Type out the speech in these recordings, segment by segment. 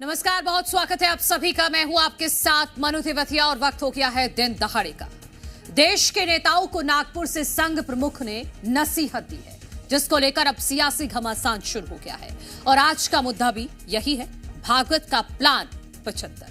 नमस्कार, बहुत स्वागत है आप सभी का। मैं हूं आपके साथ मनु तिवतिया और वक्त हो गया है दिन दहाड़े का। देश के नेताओं को नागपुर से संघ प्रमुख ने नसीहत दी है, जिसको लेकर अब सियासी घमासान शुरू हो गया है। और आज का मुद्दा भी यही है, भागवत का प्लान 75।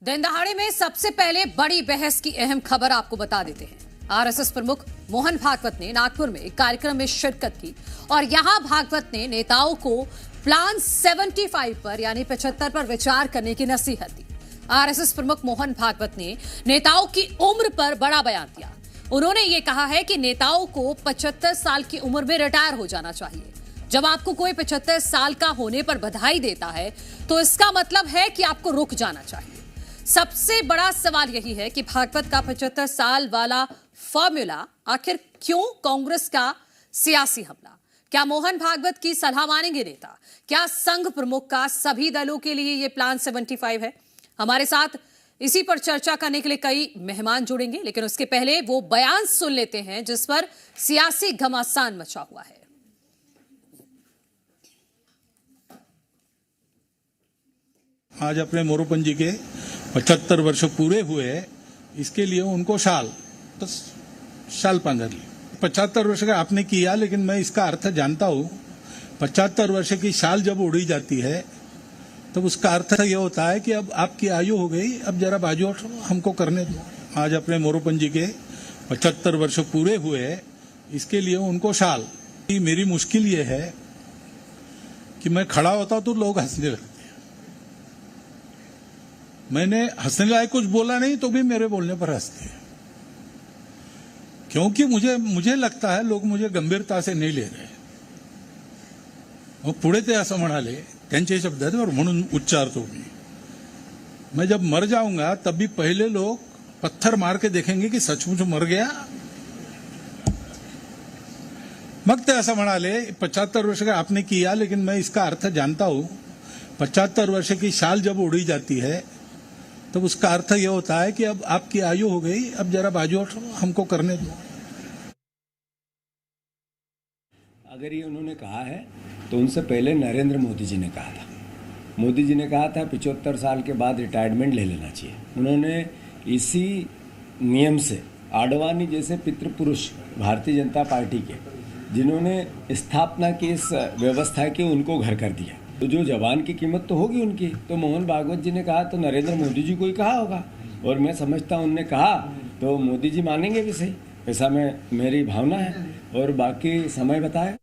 दिन दहाड़े में सबसे पहले बड़ी बहस की अहम खबर आपको बता देते हैं। आरएसएस प्रमुख मोहन भागवत ने नागपुर में एक कार्यक्रम में शिरकत की और यहां भागवत ने नेताओं को प्लान 75 पर यानी 75 पर विचार करने की नसीहत दी। आरएसएस प्रमुख मोहन भागवत ने नेताओं की उम्र पर बड़ा बयान दिया। उन्होंने ये कहा है कि नेताओं को 75 साल की उम्र में रिटायर हो जाना चाहिए। जब आपको कोई 75 साल का होने पर बधाई देता है तो इसका मतलब है कि आपको रुक जाना चाहिए। सबसे बड़ा सवाल यही है कि भागवत का 75 साल वाला फॉर्मूला आखिर क्यों कांग्रेस का सियासी हमला? क्या मोहन भागवत की सलाह मानेंगे नेता? क्या संघ प्रमुख का सभी दलों के लिए यह प्लान 75 है? हमारे साथ इसी पर चर्चा करने के लिए कई मेहमान जुड़ेंगे, लेकिन उसके पहले वो बयान सुन लेते हैं जिस पर सियासी घमासान मचा हुआ है। आज अपने मोरोपंत जी के 75 वर्ष पूरे हुए, इसके लिए उनको शाल 15 ली। 75 वर्ष का आपने किया, लेकिन मैं इसका अर्थ जानता हूँ। 75 वर्ष की शाल जब उड़ी जाती है तब तो उसका अर्थ ये होता है कि अब आपकी आयु हो गई, अब जरा बाजू हमको करने दो। आज अपने मोरोपंत जी के 75 वर्ष पूरे हुए, इसके लिए उनको शाल। मेरी मुश्किल ये है कि मैं खड़ा होता तो लोग हंसने लगते। मैंने हंसने लायक कुछ बोला नहीं तो भी मेरे बोलने पर हंसते हैं, क्योंकि मुझे लगता है लोग मुझे गंभीरता से नहीं ले रहे। पुढे ते असं म्हणाले, त्यांचे शब्द आहेत और म्हणून उच्चारतो मैं जब मर जाऊंगा तब भी पहले लोग पत्थर मार के देखेंगे कि सचमुच मर गया। मग ते असं म्हणाले, 75 वर्ष का आपने किया, लेकिन मैं इसका अर्थ जानता हूं। 75 वर्ष की शाल जब उड़ी जाती है तब तो उसका अर्थ ये होता है कि अब आपकी आयु हो गई, अब जरा बाजू हमको करने दो। अगर ये उन्होंने कहा है तो उनसे पहले नरेंद्र मोदी जी ने कहा था। मोदी जी ने कहा था 75 साल के बाद रिटायरमेंट ले लेना चाहिए। उन्होंने इसी नियम से आडवाणी जैसे पितृपुरुष भारतीय जनता पार्टी के, जिन्होंने स्थापना की इस व्यवस्था की, उनको घर कर दिया। तो जो जवान की कीमत तो होगी उनकी। तो मोहन भागवत जी ने कहा तो नरेंद्र मोदी जी को ही कहा होगा, और मैं समझता हूँ उनने कहा तो मोदी जी मानेंगे भी सही, ऐसा मेरी भावना है। और बाकी समय बताए।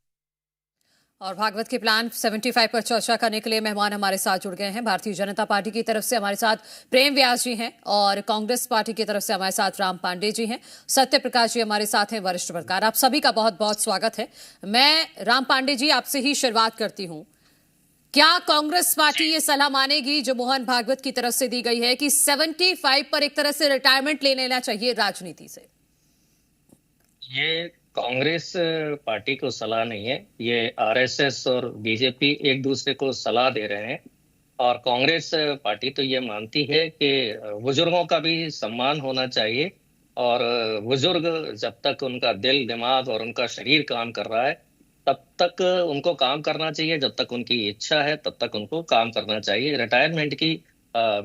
और भागवत के प्लान 75 पर चर्चा करने के लिए मेहमान हमारे साथ जुड़ गए हैं। भारतीय जनता पार्टी की तरफ से हमारे साथ प्रेम व्यास जी हैं और कांग्रेस पार्टी की तरफ से हमारे साथ राम पांडे जी हैं। सत्य प्रकाश जी हमारे साथ हैं, वरिष्ठ पत्रकार। आप सभी का बहुत बहुत स्वागत है। मैं राम पांडे जी आपसे ही शुरुआत करती हूं। क्या कांग्रेस पार्टी ये सलाह मानेगी जो मोहन भागवत की तरफ से दी गई है कि 75 पर एक तरह से रिटायरमेंट ले लेना चाहिए राजनीति से? ये कांग्रेस पार्टी को सलाह नहीं है, ये आरएसएस और बीजेपी एक दूसरे को सलाह दे रहे हैं। और कांग्रेस पार्टी तो ये मानती है कि बुजुर्गों का भी सम्मान होना चाहिए, और बुजुर्ग जब तक उनका दिल, दिमाग और उनका शरीर काम कर रहा है तब तक उनको काम करना चाहिए। जब तक उनकी इच्छा है तब तक उनको काम करना चाहिए। रिटायरमेंट की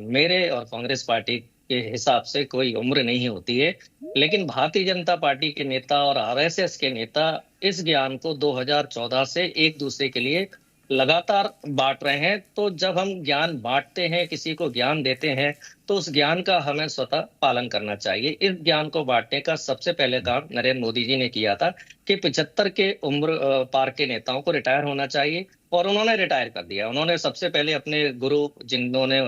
मेरे और कांग्रेस पार्टी के हिसाब से कोई उम्र नहीं होती है। लेकिन भारतीय जनता पार्टी के नेता और आरएसएस के नेता इस ज्ञान को 2014 से एक दूसरे के लिए लगातार बांट रहे हैं। तो जब हम ज्ञान बांटते हैं, किसी को ज्ञान देते हैं, तो उस ज्ञान का हमें स्वतः पालन करना चाहिए। इस ज्ञान को बांटने का सबसे पहले काम नरेंद्र मोदी जी ने किया था कि 75 के उम्र पार के नेताओं को रिटायर होना चाहिए, और उन्होंने रिटायर कर दिया। उन्होंने सबसे पहले अपने गुरु, जिन्होंने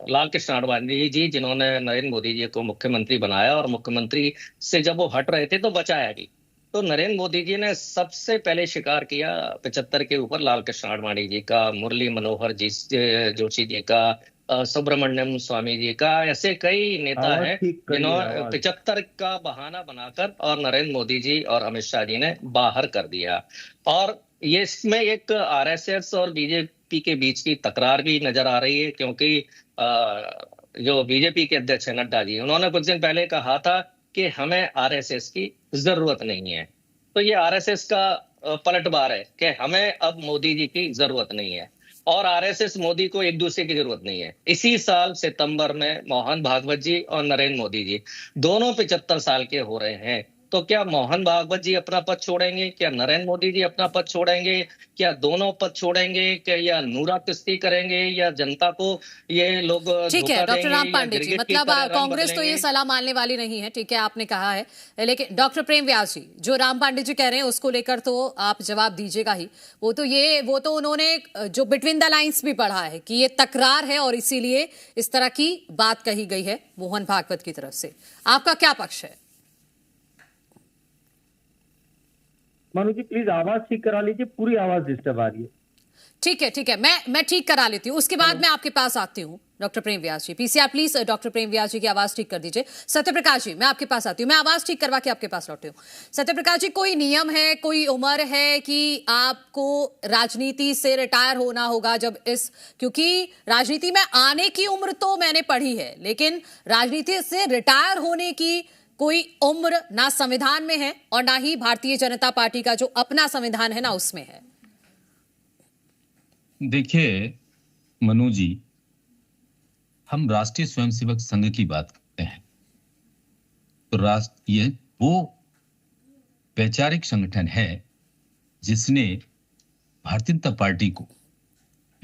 लाल कृष्ण आडवाणी जी, जिन्होंने नरेंद्र मोदी जी को मुख्यमंत्री बनाया और मुख्यमंत्री से जब वो हट रहे थे तो बचाया भी, तो नरेंद्र मोदी जी ने सबसे पहले स्वीकार किया 75 के ऊपर लाल कृष्ण आडवाणी जी का, मुरली मनोहर जी जोशी जी का, सुब्रमण्यम स्वामी जी का। ऐसे कई नेता हैं जिन्होंने 75 का बहाना बनाकर और नरेंद्र मोदी जी और अमित शाह जी ने बाहर कर दिया। और ये इसमें एक आरएसएस और बीजेपी बीजेपी के बीच की तकरार भी नजर आ रही है, क्योंकि जो बीजेपी के अध्यक्ष है नड्डा जी, उन्होंने कुछ दिन पहले कहा था कि हमें आरएसएस की जरूरत नहीं है। तो ये आरएसएस का पलटवार है कि हमें अब मोदी जी की जरूरत नहीं है और आरएसएस मोदी को एक दूसरे की जरूरत नहीं है। इसी साल सितंबर में मोहन भागवत जी और नरेंद्र मोदी जी दोनों 75 साल के हो रहे हैं। तो क्या मोहन भागवत जी अपना पद छोड़ेंगे, क्या नरेंद्र मोदी जी अपना पद छोड़ेंगे, क्या दोनों पद छोड़ेंगे, क्या या नूरा किस्ती करेंगे, या जनता को ये लोग ठीक है डॉक्टर राम पांडे जी, गिरगिट की मतलब तरह रंग कांग्रेस तो ये बदलेंगे? सलाह मानने वाली नहीं है, ठीक है आपने कहा है, लेकिन डॉक्टर प्रेम व्यास जी जो राम पांडे जी कह रहे हैं उसको लेकर तो आप जवाब दीजिएगा ही। वो तो उन्होंने जो बिटवीन द लाइंस भी पढ़ा है कि ये तकरार है और इसीलिए इस तरह की बात कही गई है मोहन भागवत की तरफ से। आपका क्या पक्ष है? मानो जी प्लीज आवाज ठीक करा लीजिए, पूरी आवाज डिस्टर्ब आ रही है। ठीक है, मैं ठीक करा लेती हूँ, उसके बाद मैं आपके पास आती हूँ। Doctor Prem Vyas ji, PCR please doctor Prem Vyas ji की आवाज ठीक कर दीजिए। सत्यप्रकाश जी मैं आपके पास आती हूँ, मैं आवाज ठीक करवा के आपके पास लौटी हूँ। सत्यप्रकाश जी, कोई नियम है, कोई उम्र है कि आपको राजनीति से रिटायर होना होगा जब क्योंकि राजनीति में आने की उम्र तो मैंने पढ़ी है, लेकिन राजनीति से रिटायर होने की कोई उम्र ना संविधान में है और ना ही भारतीय जनता पार्टी का जो अपना संविधान है ना उसमें है। देखिए मनु जी, हम राष्ट्रीय स्वयंसेवक संघ की बात करते हैं तो ये वो वैचारिक संगठन है जिसने भारतीय जनता पार्टी को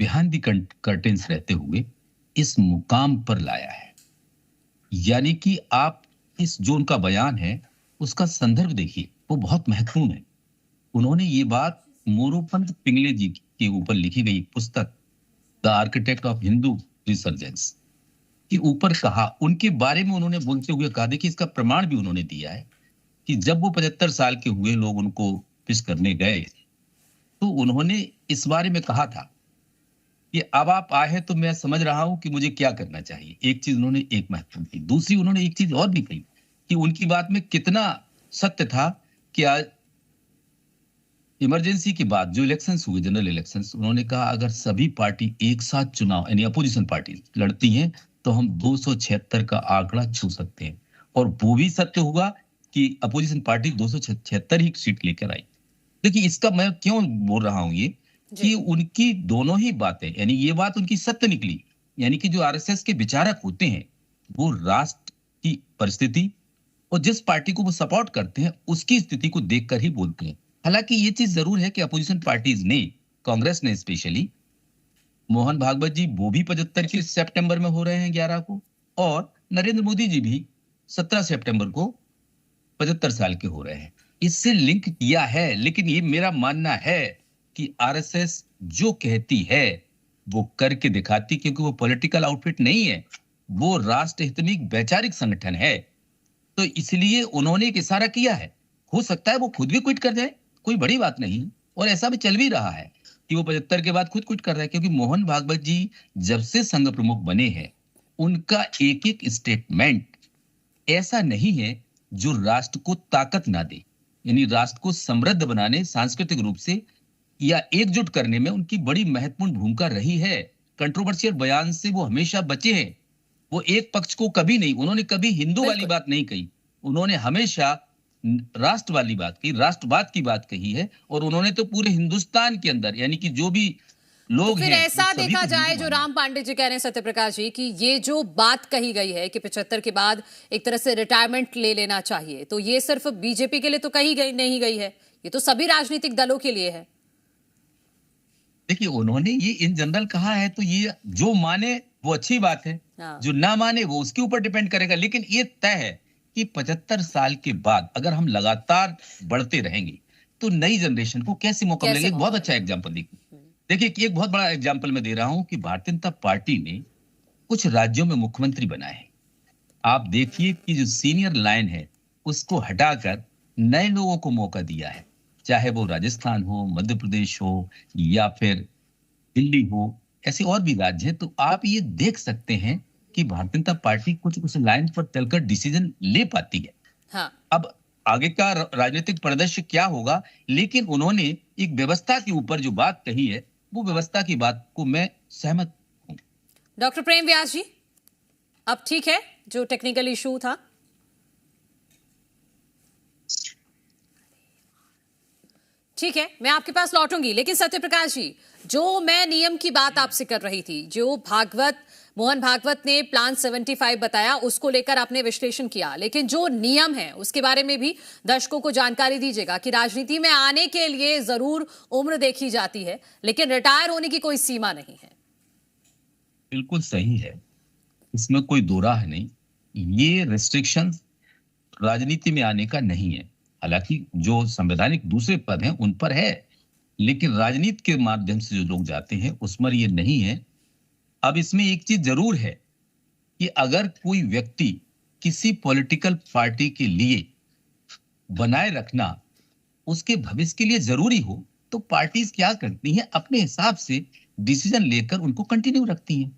बिहाइंड द कर्टेन्स रहते हुए इस मुकाम पर लाया है। यानी कि आप इस जो उनका बयान है उसका संदर्भ देखिए, वो बहुत महत्वपूर्ण है। उन्होंने ये बात मोरोपंत पिंगले जी के ऊपर लिखी गई पुस्तक the architect of Hindu resurgence के ऊपर कहा। उनके बारे में उन्होंने बोलते हुए कहा, देखिए इसका प्रमाण भी उन्होंने दिया है कि जब वो 75 साल के हुए, लोग उनको पिस करने गए तो उन्होंने इस बारे में कहा था कि अब आप आए हैं तो मैं समझ रहा हूं कि मुझे क्या करना चाहिए। एक चीज उन्होंने एक महत्वपूर्ण की। दूसरी उन्होंने एक चीज और भी कही कि उनकी बात में कितना सत्य था कि आज इमरजेंसी के बाद जो इलेक्शंस हुए, जनरल इलेक्शंस, उन्होंने कहा अगर सभी पार्टी एक साथ चुनाव यानी अपोजिशन पार्टी लड़ती हैं तो हम 276 का आंकड़ा छू सकते हैं। और वो भी सत्य हुआ कि अपोजिशन पार्टी 276 ही सीट लेकर आई। देखिए इसका मैं क्यों बोल रहा हूं ये कि उनकी दोनों ही बातें, यानी ये बात उनकी सत्य निकली, यानी कि जो आरएसएस के विचारक होते हैं वो राष्ट्र की परिस्थिति और जिस पार्टी को वो सपोर्ट करते हैं उसकी स्थिति को देखकर ही बोलते हैं। हालांकि ये चीज जरूर है कि अपोजिशन पार्टीज ने, कांग्रेस ने स्पेशली, मोहन भागवत जी वो भी 75 के सितंबर में हो रहे हैं 11 को, और नरेंद्र मोदी जी भी 17 सितंबर को 75 साल के हो रहे हैं। इससे लिंक किया है, लेकिन ये मेरा मानना है कि आरएसएस जो कहती है वो करके दिखाती, क्योंकि वो पॉलिटिकल आउटफिट नहीं है, वो राष्ट्र हितैषी वैचारिक संगठन है। तो इसलिए उन्होंने एक इशारा किया है। हो सकता है वो खुद भी क्विट कर जाए, कोई बड़ी बात नहीं, और ऐसा भी चल भी रहा है कि वो 75 के बाद खुद क्विट कर रहा है। क्योंकि मोहन भागवत जी जब से संघ प्रमुख बने हैं उनका एक एक स्टेटमेंट ऐसा नहीं है जो राष्ट्र को ताकत ना दे, यानी राष्ट्र को समृद्ध बनाने, सांस्कृतिक रूप से या एकजुट करने में उनकी बड़ी महत्वपूर्ण भूमिका रही है। कंट्रोवर्शियल बयान से वो हमेशा बचे हैं। वो एक पक्ष को कभी नहीं, उन्होंने कभी हिंदू वाली बात नहीं कही, उन्होंने हमेशा राष्ट्र वाली बात कही, राष्ट्रवाद की बात कही है। और उन्होंने तो पूरे हिंदुस्तान के अंदर, यानी कि जो भी लोग तो फिर हैं, ऐसा देखा जाए जो राम पांडे जी कह रहे हैं, सत्यप्रकाश जी, कि ये जो बात कही गई है कि 75 के बाद एक तरह से रिटायरमेंट ले लेना चाहिए, तो ये सिर्फ बीजेपी के लिए तो कही गई नहीं गई है, ये तो सभी राजनीतिक दलों के लिए है। देखिए उन्होंने ये इन जनरल कहा है, तो ये जो माने वो अच्छी बात है, जो ना माने वो उसके ऊपर डिपेंड करेगा। लेकिन ये तय है कि 75 साल के बाद अगर हम लगातार बढ़ते रहेंगे तो नई जनरेशन को कैसे मौका मिलेगा। बहुत अच्छा एग्जांपल देखिए, एक बहुत बड़ा एग्जांपल मैं दे रहा हूं कि भारतीय जनता पार्टी ने कुछ राज्यों में मुख्यमंत्री बनाए हैं। आप देखिए कि जो सीनियर लाइन है उसको हटाकर नए लोगों को मौका दिया है, चाहे वो राजस्थान हो, मध्य प्रदेश हो या फिर दिल्ली हो, ऐसे और भी राज्य हैं। तो आप ये देख सकते हैं कि भारतीय जनता पार्टी कुछ उस लाइन पर चलकर डिसीजन ले पाती है। हाँ। अब आगे का राजनीतिक परिदृश्य क्या होगा, लेकिन उन्होंने एक व्यवस्था के ऊपर जो बात कही है वो व्यवस्था की बात को मैं सहमत हूं। डॉक्टर प्रेम व्यास जी, अब ठीक है जो टेक्निकल इशू था? ठीक है, मैं आपके पास लौटूंगी, लेकिन सत्यप्रकाश जी, जो मैं नियम की बात आपसे कर रही थी, जो मोहन भागवत ने प्लान 75 बताया, उसको लेकर आपने विश्लेषण किया, लेकिन जो नियम है उसके बारे में भी दर्शकों को जानकारी दीजिएगा कि राजनीति में आने के लिए जरूर उम्र देखी जाती है, लेकिन रिटायर होने की कोई सीमा नहीं है। बिल्कुल सही है, इसमें कोई दो राह नहीं। ये रिस्ट्रिक्शन राजनीति में आने का नहीं है। हालांकि जो संवैधानिक दूसरे पद हैं उन पर है, लेकिन राजनीति के माध्यम से जो लोग जाते हैं उसमें ये नहीं है। अब इसमें एक चीज जरूर है कि अगर कोई व्यक्ति किसी पॉलिटिकल पार्टी के लिए बनाए रखना उसके भविष्य के लिए जरूरी हो, तो पार्टीज क्या करती हैं, अपने हिसाब से डिसीजन लेकर उनको कंटिन्यू रखती हैं।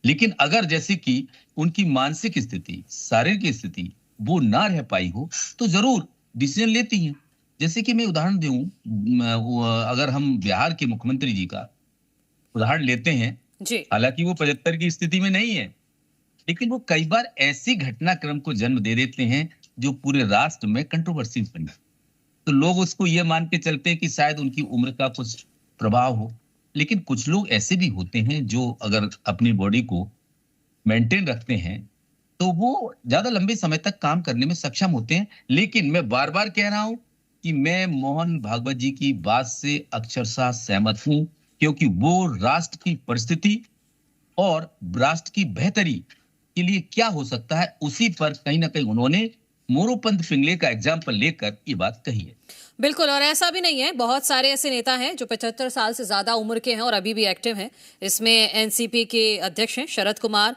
लेकिन अगर जैसे कि उनकी मानसिक स्थिति, शारीरिक स्थिति वो ना रह पाई हो, तो जरूर डिसीजन लेती हैं। जैसे कि मैं उदाहरण दूं, अगर हम बिहार के मुख्यमंत्री जी का उदाहरण लेते हैं, हालांकि वो 75 की स्थिति में नहीं है, लेकिन वो कई बार ऐसी घटनाक्रम को जन्म दे देते हैं जो पूरे राष्ट्र में कंट्रोवर्सी बन जाए। तो लोग उसको ये मान के चलते हैं कि शायद उनकी उम्र का कुछ प्रभाव हो, लेकिन कुछ लोग ऐसे भी होते हैं जो अगर अपनी बॉडी को मेंटेन रखते हैं तो वो ज्यादा लंबे समय तक काम करने में सक्षम होते हैं। लेकिन मैं बार बार कह रहा हूं कि मैं मोहन भागवत जी की बात से अक्षरशः सहमत हूं, क्योंकि वो राष्ट्र की परिस्थिति और राष्ट्र की बेहतरी के लिए क्या हो सकता है, उसी पर कहीं ना कहीं उन्होंने मोरोपंत पिंगले का एग्जाम्पल लेकर ये बात कही है। बिल्कुल, और ऐसा भी नहीं है, बहुत सारे ऐसे नेता हैं जो 75 साल से ज्यादा उम्र के हैं और अभी भी एक्टिव हैं। इसमें एनसीपी के अध्यक्ष हैं शरद कुमार,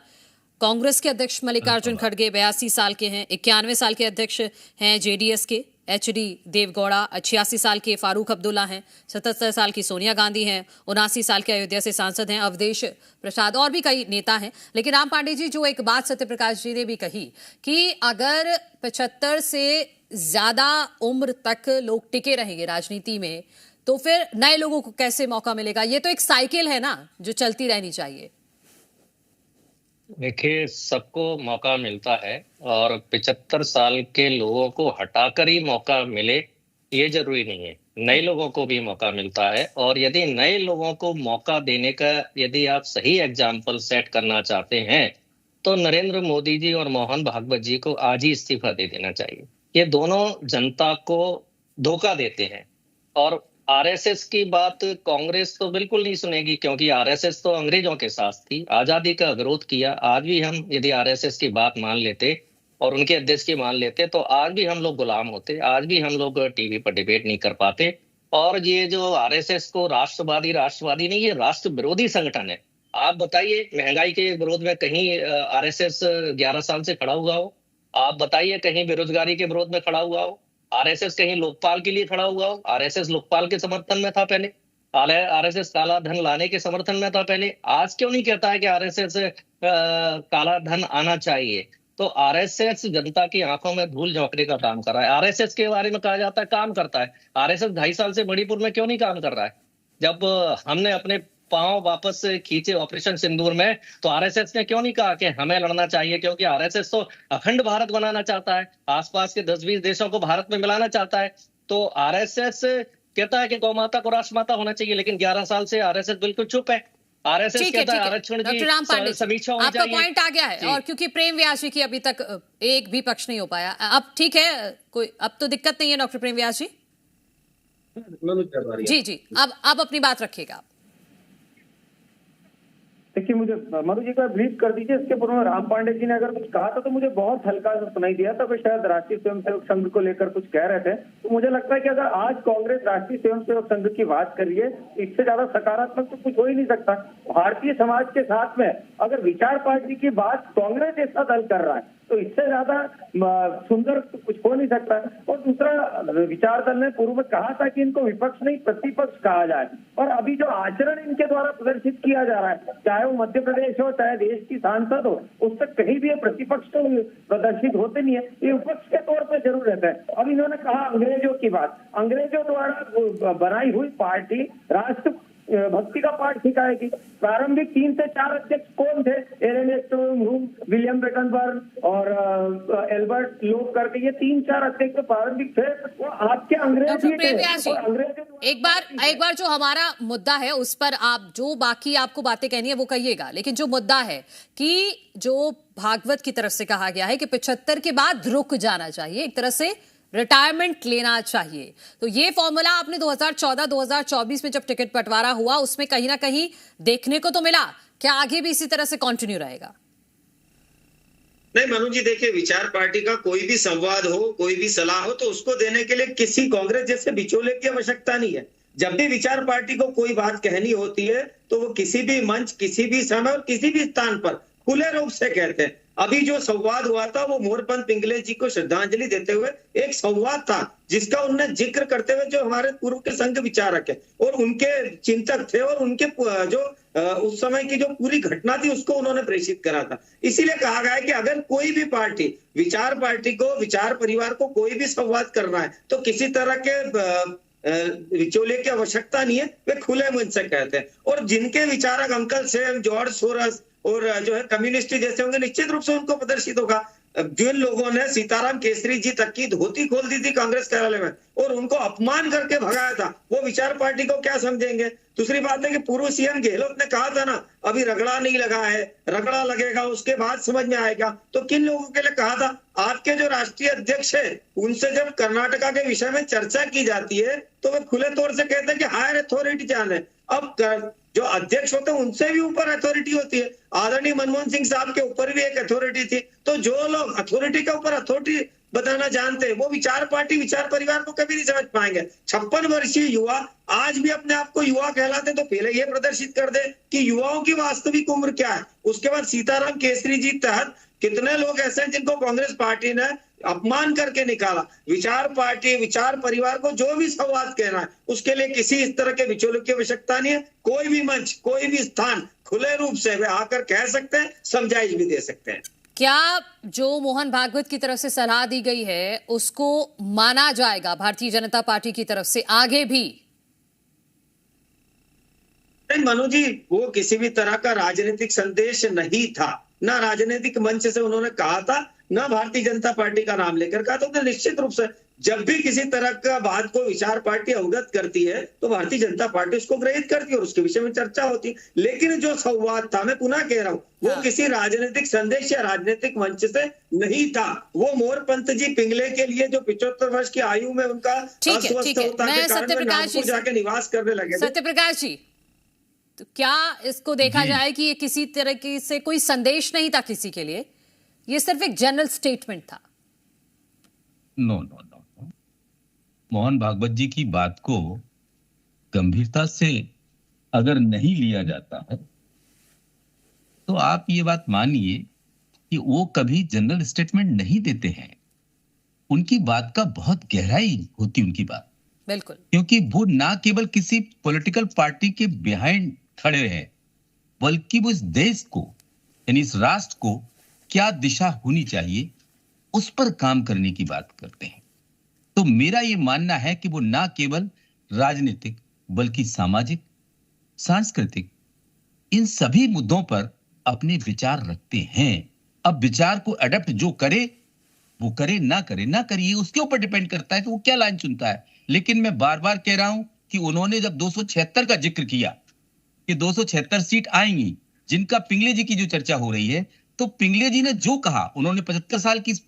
कांग्रेस के अध्यक्ष मल्लिकार्जुन खड़गे 82 साल के हैं, 91 साल के अध्यक्ष हैं जेडीएस के एचडी देवगौड़ा, 86 साल के फारूक अब्दुल्ला हैं, 77 साल की सोनिया गांधी हैं, 79 साल के अयोध्या से सांसद हैं अवधेश प्रसाद, और भी कई नेता हैं। लेकिन राम पांडे जी, जो एक बात सत्यप्रकाश जी ने भी कही कि अगर 75 से ज्यादा उम्र तक लोग टिके रहेंगे राजनीति में, तो फिर नए लोगों को कैसे मौका मिलेगा? ये तो एक साइकिल है ना जो चलती रहनी चाहिए। देखिए, सबको मौका मिलता है और 75 साल के लोगों को हटाकर ही मौका मिले ये जरूरी नहीं है। नए लोगों को भी मौका मिलता है, और यदि नए लोगों को मौका देने का यदि आप सही एग्जाम्पल सेट करना चाहते हैं तो नरेंद्र मोदी जी और मोहन भागवत जी को आज ही इस्तीफा दे देना चाहिए। ये दोनों जनता को धोखा देते हैं। और आरएसएस की बात कांग्रेस तो बिल्कुल नहीं सुनेगी, क्योंकि आरएसएस तो अंग्रेजों के साथ थी, आजादी का विरोध किया। आज भी हम यदि आरएसएस की बात मान लेते और उनके अध्यक्ष की मान लेते तो आज भी हम लोग गुलाम होते, आज भी हम लोग टीवी पर डिबेट नहीं कर पाते। और ये जो आरएसएस को राष्ट्रवादी नहीं, ये राष्ट्र विरोधी संगठन है। आप बताइए, महंगाई के विरोध में कहीं आरएसएस 11 साल से खड़ा हुआ हो? आप बताइए कहीं बेरोजगारी के विरोध में खड़ा हुआ हो? आरएसएस कहीं लोकपाल के लिए खड़ा हुआ हो? आरएसएस लोकपाल के समर्थन में था पहले, आरएसएस काला धन लाने के समर्थन में था पहले। आज क्यों नहीं कहता है कि आरएसएस काला धन आना चाहिए? तो आरएसएस जनता की आंखों में धूल झोंकने का काम कर रहा है। आरएसएस के बारे में कहा जाता है काम करता है, आरएसएस 2.5 साल से मणिपुर में क्यों नहीं काम कर रहा है? जब हमने अपने पांव वापस खींचे ऑपरेशन सिंदूर में, तो आरएसएस ने क्यों नहीं कहा कि हमें लड़ना चाहिए? क्योंकि आरएसएस तो अखंड भारत बनाना चाहता है, आसपास के 10-20 देशों को भारत में मिलाना चाहता है। तो आरएसएस कहता है कि गौ माता को राष्ट्रमाता होना चाहिए, लेकिन 11 साल से आरएसएस बिल्कुल चुप है। आरएसएस कहता है आरक्षण की समीक्षा होनी चाहिए। आपका पॉइंट आ गया है, और क्योंकि प्रेम व्यास जी की अभी तक एक भी पक्ष नहीं हो पाया, अब ठीक है, कोई अब तो दिक्कत नहीं है डॉक्टर प्रेम व्यास जी? जी, अब अपनी बात रखिएगा। देखिए, मुझे मनु जी का ब्रीफ कर दीजिए। इसके पूर्व राम पांडे जी ने अगर कुछ कहा था तो मुझे बहुत हल्का सा सुनाई दिया था, वे शायद राष्ट्रीय स्वयंसेवक संघ को लेकर कुछ कह रहे थे। तो मुझे लगता है कि अगर आज कांग्रेस राष्ट्रीय स्वयंसेवक संघ की बात कर रही है, इससे ज्यादा सकारात्मक तो कुछ हो ही नहीं सकता। भारतीय समाज के साथ में अगर विचार पार्टी की बात कांग्रेस जैसा दल कर रहा है तो इससे ज्यादा सुंदर तो कुछ हो नहीं सकता। और दूसरा, विचार दल ने पूर्व में कहा था कि इनको विपक्ष नहीं प्रतिपक्ष कहा जाए, और अभी जो आचरण इनके द्वारा प्रदर्शित किया जा रहा है, चाहे वो मध्य प्रदेश हो चाहे देश की सांसद हो, उस तक कहीं भी ये प्रतिपक्ष तो प्रदर्शित होते नहीं है, ये विपक्ष के तौर पर जरूर रहता है। अब इन्होंने कहा अंग्रेजों की बात, अंग्रेजों द्वारा बनाई हुई पार्टी राष्ट्र भक्ति का पाठ सिखाएगी। प्रारंभिक 3 से 4 अध्यक्ष कौन थे? एलन एक्सटोम, विलियम बेटनबर्ग और एल्बर्ट लोब करके ये 3-4 अध्यक्ष तो प्रारंभिक थे, वो आपके अंग्रेज ही थे। एक बार जो हमारा मुद्दा है उस पर आप जो बाकी आपको बातें कहनी है वो कहिएगा, लेकिन जो मुद्दा है कि जो भागवत की तरफ से कहा गया है कि 75 के बाद रुक जाना चाहिए, एक तरह से रिटायरमेंट लेना चाहिए, तो ये फॉर्मूला आपने 2014-2024 में जब टिकट बंटवारा हुआ उसमें कहीं ना कहीं देखने को तो मिला। क्या आगे भी इसी तरह से कंटिन्यू रहेगा? नहीं मनु जी, देखिए विचार पार्टी का कोई भी संवाद हो, कोई भी सलाह हो, तो उसको देने के लिए किसी कांग्रेस जैसे बिचौले की आवश्यकता नहीं है। जब भी विचार पार्टी को कोई बात कहनी होती है तो वो किसी भी मंच, किसी भी समय और किसी भी स्थान पर खुले रूप से कहते हैं। अभी जो संवाद हुआ था वो मोहरपंत पिंगले जी को श्रद्धांजलि देते हुए एक संवाद था, जिसका उन्होंने जिक्र करते हुए जो हमारे पूर्व के संघ विचारक है और उनके चिंतक थे और उनके जो उस समय की जो पूरी घटना थी उसको उन्होंने प्रेषित करा था। इसीलिए कहा गया है कि अगर कोई भी पार्टी विचार पार्टी को, विचार परिवार को कोई भी संवाद करना है तो किसी तरह के विचोले की आवश्यकता नहीं है, वे खुले मन से कहते हैं। और जिनके विचारक अंकल सेम, जॉर्ज सोरस और जो है कम्युनिस्ट जैसे होंगे, निश्चित रूप से उनको प्रदर्शित होगा। जिन लोगों ने सीताराम केसरी जी तक की धोती खोल दी थी कांग्रेस कार्यालय में और उनको अपमान करके भगाया था, वो विचार पार्टी को क्या समझेंगे? दूसरी बात है कि पूर्व सीएम गहलोत ने कहा था ना, अभी रगड़ा नहीं लगा है, रगड़ा लगेगा उसके बाद समझ में आएगा। तो किन लोगों के लिए कहा था? आपके जो राष्ट्रीय अध्यक्ष है उनसे जब कर्नाटका के विषय में चर्चा की जाती है तो वे खुले तौर से कहते हैं कि हायर अथॉरिटी जान है। अब जो अध्यक्ष होते हैं उनसे भी ऊपर अथॉरिटी होती है। आदरणीय मनमोहन सिंह साहब के ऊपर भी एक अथॉरिटी थी। तो जो लोग अथॉरिटी के ऊपर अथॉरिटी बताना जानते हैं वो विचार पार्टी, विचार परिवार को कभी नहीं समझ पाएंगे। 56 वर्षीय युवा आज भी अपने आप को युवा कहलाते, तो पहले ये प्रदर्शित कर दे कि युवाओं की वास्तविक उम्र क्या है। उसके बाद सीताराम केसरी जी तहत कितने लोग ऐसे हैं जिनको कांग्रेस पार्टी ने अपमान करके निकाला। विचार पार्टी, विचार परिवार को जो भी संवाद कहना है उसके लिए किसी इस तरह के विचोलों की आवश्यकता नहीं है। कोई भी मंच, कोई भी स्थान खुले रूप से वे आकर कह सकते हैं, समझाइश भी दे सकते हैं। क्या जो मोहन भागवत की तरफ से सलाह दी गई है उसको माना जाएगा भारतीय जनता पार्टी की तरफ से आगे भी? नहीं मनु जी, वो किसी भी तरह का राजनीतिक संदेश नहीं था, ना राजनीतिक मंच से उन्होंने कहा था, ना भारतीय जनता पार्टी का नाम लेकर कहा। तो निश्चित रूप से जब भी किसी तरह का बात को विचार पार्टी अवगत करती है तो भारतीय जनता पार्टी उसको ग्रहित करती है और उसके विषय में चर्चा होती। लेकिन जो संवाद था, मैं पुनः कह रहा हूँ, वो किसी राजनीतिक संदेश या राजनीतिक मंच से नहीं था। वो मोहरपंत जी पिंगले के लिए जो 75 वर्ष की आयु में उनका अस्वस्थता के कारण नागपुर जाके निवास करने लगे। सत्यप्रकाश जी, तो क्या इसको देखा जाए कि ये किसी तरह से कोई संदेश नहीं था किसी के लिए, ये सिर्फ एक जनरल स्टेटमेंट था? No no no, Mohan Bhagwat ji की बात को गंभीरता से अगर नहीं लिया जाता है तो आप ये बात मानिए कि वो कभी जनरल स्टेटमेंट नहीं देते हैं। उनकी बात का बहुत गहराई होती उनकी बात, बिल्कुल, क्योंकि वो ना केवल किसी पॉलिटिकल पार्टी के बिहाइंड खड़े हैं, बल्कि वो इस देश को, यानी इस राष्ट्र को क्या दिशा होनी चाहिए उस पर काम करने की बात करते हैं। तो मेरा ये मानना है कि वो ना केवल राजनीतिक बल्कि सामाजिक, सांस्कृतिक, इन सभी मुद्दों पर अपने विचार रखते हैं। अब विचार को अडॉप्ट जो करे वो करे, ना करे ना करिए, उसके ऊपर डिपेंड करता है कि वो क्या लाइन चुनता है। लेकिन मैं बार बार कह रहा हूं कि उन्होंने जब 276 का जिक्र किया कि 276 सीट आएंगी, जिनका पिंगले जी की जो चर्चा हो रही है, तो पिंगले जी ने जो कहा, उन्होंने 75 साल की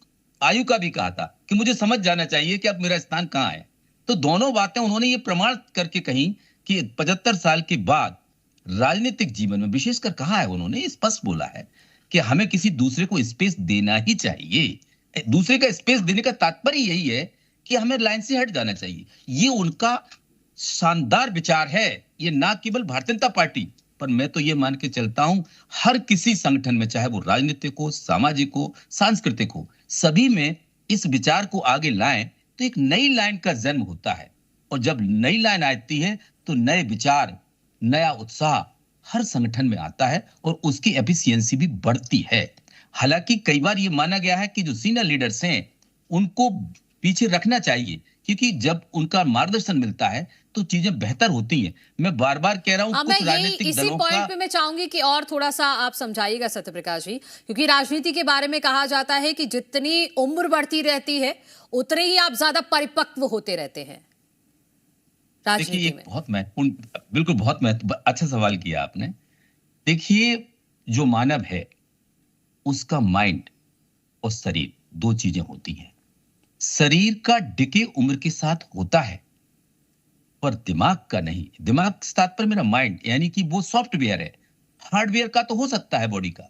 आयु का भी कहा था कि मुझे समझ जाना चाहिए कि अब मेरा स्थान कहां है। तो दोनों बातें उन्होंने ये प्रमाण करके कही कि 75 साल के बाद राजनीतिक जीवन में, विशेषकर कहा है उन्होंने, स्पष्ट बोला है कि हमें किसी दूसरे को स्पेस देना ही चाहिए। दूसरे का स्पेस देने का तात्पर्य यही है कि हमें लाइन से हट जाना चाहिए। ये उनका शानदार विचार है। ये ना केवल भारतीय जनता पार्टी, पर मैं तो ये मान के चलता हूं हर किसी संगठन में, चाहे वो राजनीतिक हो, सामाजिक हो, सांस्कृतिक हो, सभी में इस विचार को आगे लाएं तो एक नई लाइन का जन्म होता है। और जब नई लाइन आती है तो नए विचार, नया उत्साह हर संगठन में आता है और उसकी एफिशिएंसी भी बढ़ती है। हालांकि कई बार ये माना गया है कि जो सीनियर लीडर्स हैं उनको पीछे रखना चाहिए, क्योंकि जब उनका मार्गदर्शन मिलता है तो चीजें बेहतर होती हैं। मैं बार बार कह रहा हूं, कुछ राजनीतिक इसी दलों पॉइंट का पे मैं चाहूंगी कि और थोड़ा सा आप समझाइएगा सत्य प्रकाश जी, क्योंकि राजनीति के बारे में कहा जाता है कि जितनी उम्र बढ़ती रहती है उतने ही आप ज्यादा परिपक्व होते रहते हैं देखिए, राजनीति एक में। बहुत महत्वपूर्ण, बिल्कुल बहुत महत्वपूर्ण, अच्छा सवाल किया आपने। देखिए, जो मानव है उसका माइंड और शरीर दो चीजें होती हैं। शरीर का डिके उम्र के साथ होता है, पर दिमाग का नहीं। दिमाग से तात्पर्य मेरा माइंड, यानी कि वो सॉफ्टवेयर है, हार्डवेयर का तो हो सकता है बॉडी का।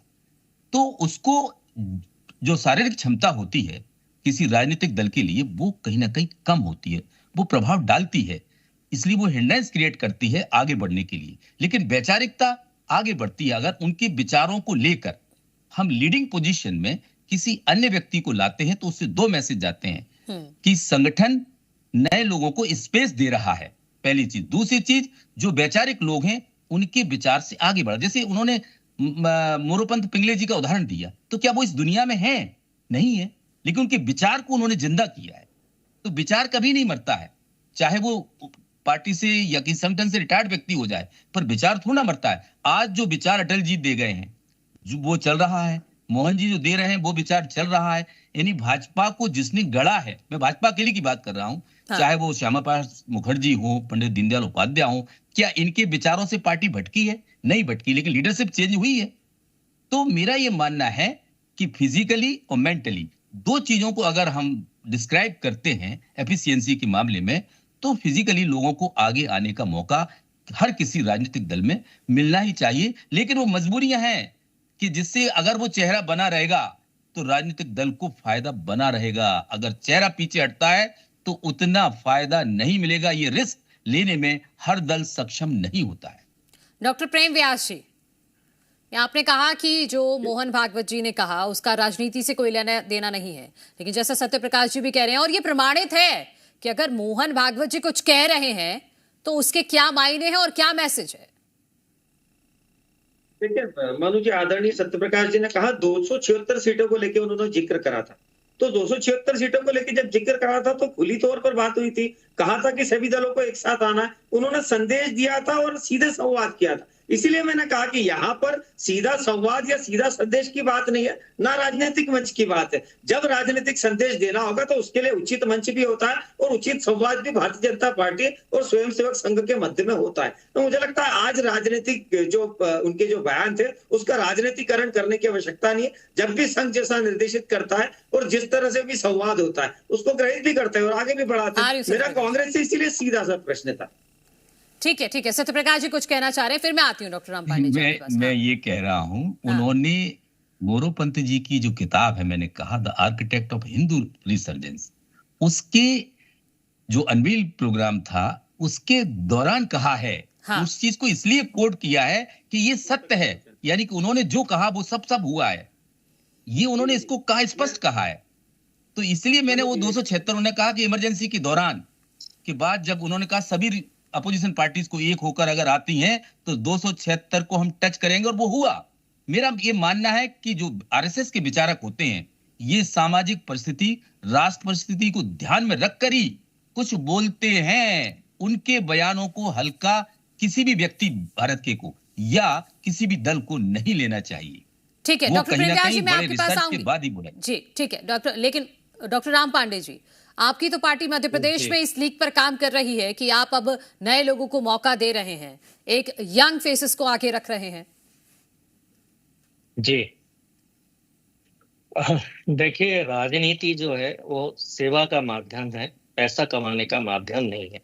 तो उसको जो शारीरिक क्षमता होती है किसी राजनीतिक दल के लिए, वो कहीं ना कहीं कम होती है, वो प्रभाव डालती है, इसलिए वो हिंड्रेंस क्रिएट करती है आगे बढ़ने के लिए। लेकिन वैचारिकता आगे बढ़ती है अगर उनके विचारों को लेकर हम लीडिंग पोजीशन में किसी अन्य व्यक्ति को लाते हैं, तो उससे दो मैसेज जाते हैं कि संगठन नए लोगों को स्पेस दे रहा है, पहली चीज। दूसरी चीज, जो वैचारिक लोग हैं उनके विचार से आगे बढ़ा। जैसे उन्होंने मोरोपंत पिंगले जी का उदाहरण दिया, तो क्या वो इस दुनिया में है? नहीं है, लेकिन उनके विचार को उन्होंने जिंदा किया है। तो विचार कभी नहीं मरता है, चाहे वो पार्टी से या किसी संगठन से रिटायर्ड व्यक्ति हो जाए, पर विचार थोड़ा मरता है। आज जो विचार अटल जी दे गए हैं, जो वो चल रहा है, मोहन जी जो दे रहे हैं वो विचार चल रहा है। यानी भाजपा को जिसने गढ़ा है, मैं भाजपा अकेले की बात कर रहा हूं, चाहे वो श्यामा प्रसाद मुखर्जी हो, पंडित दीनदयाल उपाध्याय हो, क्या इनके विचारों से पार्टी भटकी है? नहीं भटकी, लेकिन लीडरशिप चेंज हुई है। तो मेरा ये मानना है कि फिजिकली और मेंटली दो चीजों को अगर हम डिस्क्राइब करते हैं एफिशिएंसी के मामले में, तो फिजिकली लोगों को आगे आने का मौका हर किसी राजनीतिक दल में मिलना ही चाहिए। लेकिन वो मजबूरियां हैं कि जिससे अगर वो चेहरा बना रहेगा तो राजनीतिक दल को फायदा बना रहेगा, अगर चेहरा पीछे हटता है तो उतना फायदा नहीं मिलेगा। ये रिस्क लेने में हर दल सक्षम नहीं होता है। डॉक्टर प्रेम व्यास जी, आपने कहा कि जो मोहन भागवत जी ने कहा उसका राजनीति से कोई लेना देना नहीं है, लेकिन जैसा सत्य प्रकाश जी भी कह रहे हैं, और ये प्रमाणित है कि अगर मोहन भागवत जी कुछ कह रहे हैं तो उसके क्या मायने हैं और क्या मैसेज है। देखिए मनु जी, आदरणीय सत्यप्रकाश जी ने कहा 276 सीटों को लेकर उन्होंने जिक्र करा था। तो 276 सीटों को लेकर जब जिक्र करा था तो खुली तौर पर बात हुई थी, कहा था कि सभी दलों को एक साथ आना है। उन्होंने संदेश दिया था और सीधे संवाद किया था। इसीलिए मैंने कहा कि यहाँ पर सीधा संवाद या सीधा संदेश की बात नहीं है, ना राजनीतिक मंच की बात है। जब राजनीतिक संदेश देना होगा तो उसके लिए उचित मंच भी होता है और उचित संवाद भी भारतीय जनता पार्टी और स्वयंसेवक संघ के मध्य में होता है। तो मुझे लगता है आज राजनीतिक जो उनके जो बयान थे उसका राजनीतिकरण करने की आवश्यकता नहीं है। जब भी संघ जैसा निर्देशित करता है और जिस तरह से भी संवाद होता है उसको ग्रहित भी करते हैं और आगे भी बढ़ाते हैं। मेरा कांग्रेस से इसीलिए सीधा सा प्रश्न था। ठीक है, ठीक है, सत्यप्रकाश जी कुछ कहना चाह रहे हैं, फिर मैं आती हूँ डॉक्टर राम पांडे जी। मैं ये कह रहा हूं, उन्होंने मोरोपंत जी की जो किताब है, मैंने कहा the architect of Hindu resurgence, उसके जो अनवील प्रोग्राम था उसके दौरान कहा है। उस चीज को इसलिए कोट किया है कि ये सत्य है, यानी कि उन्होंने जो कहा वो सब हुआ है, ये उन्होंने इसको कहा, स्पष्ट कहा है। तो इसलिए मैंने वो 276 उन्होंने कहा कि इमरजेंसी के दौरान के बाद जब उन्होंने कहा सभी अपोजिशन पार्टीज को एक होकर अगर आती हैं तो 276 को हम टच करेंगे, और वो हुआ। मेरा ये मानना है कि जो आरएसएस के विचारक होते हैं, ये सामाजिक परिस्थिति, राष्ट्र परिस्थिति को ध्यान में रखकर ही कुछ बोलते हैं। उनके बयानों को हल्का किसी भी व्यक्ति भारत के को या किसी भी दल को नहीं लेना चाहिए। ठीक है डॉक्टर प्रेमव्यास जी, मैं आपके पास आऊंगी जी। ठीक है डॉक्टर, लेकिन डॉक्टर राम पांडे जी, आपकी तो पार्टी मध्य प्रदेश में इस लीग पर काम कर रही है कि आप अब नए लोगों को मौका दे रहे हैं, एक यंग फेसेस को आगे रख रहे हैं। जी देखिए, राजनीति जो है वो सेवा का माध्यम है, पैसा कमाने का माध्यम नहीं है।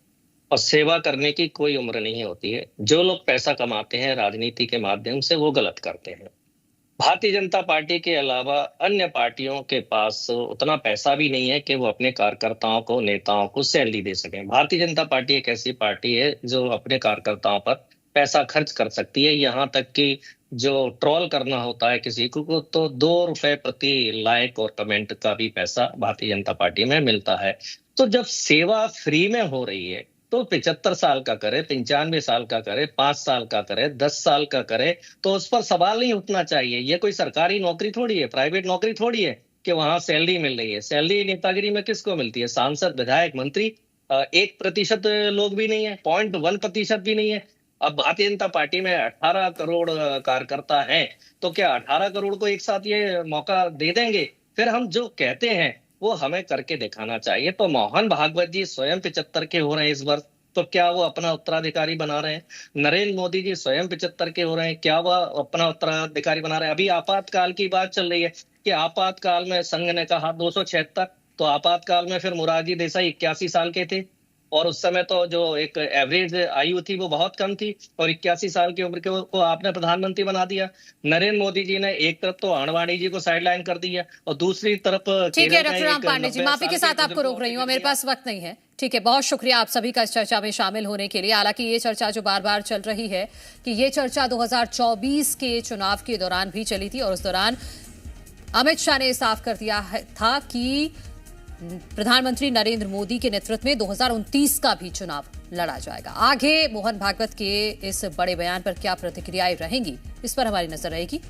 और सेवा करने की कोई उम्र नहीं होती है। जो लोग पैसा कमाते हैं राजनीति के माध्यम से, वो गलत करते हैं। भारतीय जनता पार्टी के अलावा अन्य पार्टियों के पास उतना पैसा भी नहीं है कि वो अपने कार्यकर्ताओं को, नेताओं को सैलरी दे सकें। भारतीय जनता पार्टी एक ऐसी पार्टी है जो अपने कार्यकर्ताओं पर पैसा खर्च कर सकती है। यहाँ तक कि जो ट्रोल करना होता है किसी को, तो 2 रुपए प्रति लाइक और कमेंट का भी पैसा भारतीय जनता पार्टी में मिलता है। तो जब सेवा फ्री में हो रही है तो 75 साल का करे, 95 साल का करे, 5 साल का करे, 10 साल का करे, तो उस पर सवाल नहीं उठना चाहिए। ये कोई सरकारी नौकरी थोड़ी है, प्राइवेट नौकरी थोड़ी है कि वहां सैलरी मिल रही है। सैलरी नेतागिरी में किसको मिलती है? सांसद, विधायक, मंत्री। 1% लोग भी नहीं है, 0.1% भी नहीं है। अब भारतीय जनता पार्टी में 18 करोड़ कार्यकर्ता हैं, तो क्या 18 करोड़ को एक साथ ये मौका दे देंगे? फिर हम जो कहते हैं वो हमें करके दिखाना चाहिए। तो मोहन भागवत जी स्वयं 75 के हो रहे हैं इस वर्ष, तो क्या वो अपना उत्तराधिकारी बना रहे हैं? नरेंद्र मोदी जी स्वयं 75 के हो रहे हैं, क्या वह अपना उत्तराधिकारी बना रहे हैं? अभी आपातकाल की बात चल रही है कि आपातकाल में संघ ने कहा 276, तो आपातकाल में फिर मोरारजी देसाई 81 साल के थे, और उस समय तो जो एक एवरेज आयु थी वो बहुत कम थी, और 81 साल की उम्र को आपने प्रधानमंत्री बना दिया। नरेंद्र मोदी जी ने एक तरफ तो आडवाणी जी को साइडलाइन कर दिया, और दूसरी तरफ ठीक है डॉक्टर राम पांडे जी, माफी के साथ आपको रोक रही हूँ, मेरे पास वक्त नहीं है। ठीक है, बहुत शुक्रिया आप सभी का इस चर्चा में शामिल होने के लिए। हालांकि ये चर्चा जो बार बार चल रही है कि ये चर्चा 2024 के चुनाव के दौरान भी चली थी, और उस दौरान अमित शाह ने साफ कर दिया था कि प्रधानमंत्री नरेंद्र मोदी के नेतृत्व में 2029 का भी चुनाव लड़ा जाएगा। आगे मोहन भागवत के इस बड़े बयान पर क्या प्रतिक्रियाएं रहेंगी, इस पर हमारी नजर रहेगी।